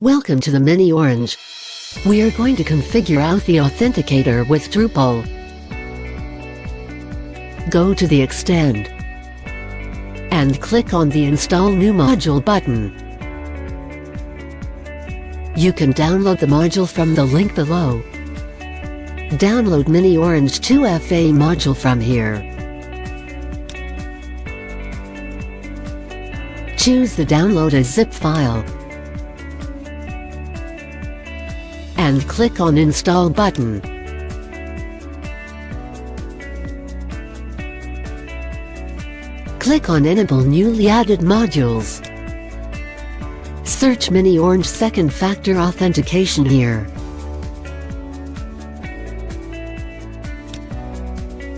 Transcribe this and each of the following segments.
Welcome to the Mini Orange. We are going to configure Authy Authenticator with Drupal. Go to the Extend and click on the Install New Module button. You can download the module from the link below. Download Mini Orange 2 FA module from here. Choose the Download as zip file and click on Install button. Click on Enable Newly Added Modules. Search Mini Orange Second Factor Authentication here.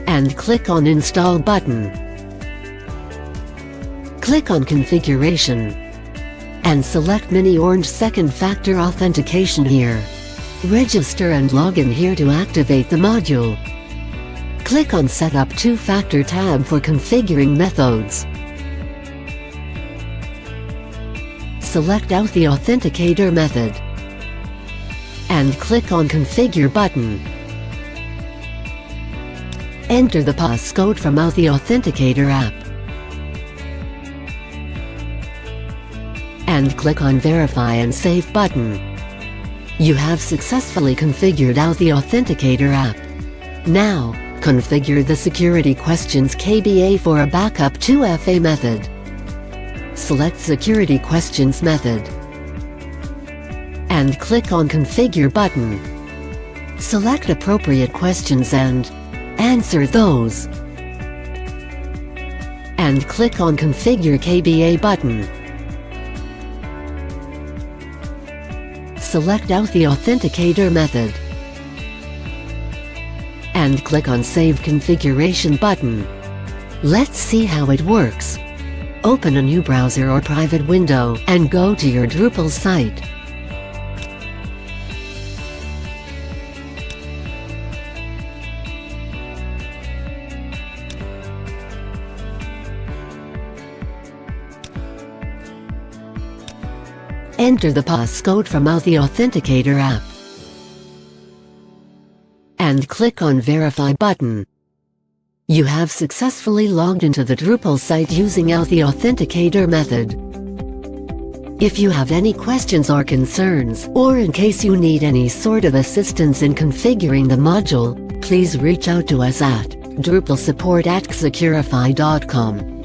And click on Install button. Click on Configuration and select Mini Orange Second Factor Authentication here. Register and log in here to activate the module. Click on Setup Two Factor tab for configuring methods. Select Authy Authenticator method and click on Configure button. Enter the passcode from Authy Authenticator app and click on Verify and Save button. You have successfully configured Authy Authenticator app. Now, configure the Security Questions KBA for a backup 2FA method. Select Security Questions method and click on Configure button. Select appropriate questions and answer those. And click on Configure KBA button. Select Authy Authenticator method and click on Save Configuration button. Let's see how it works. Open a new browser or private window and go to your Drupal site. Enter the passcode from Authy Authenticator app and click on Verify button. You have successfully logged into the Drupal site using Authy Authenticator method. If you have any questions or concerns, or in case you need any sort of assistance in configuring the module, please reach out to us at drupalsupport@securify.com.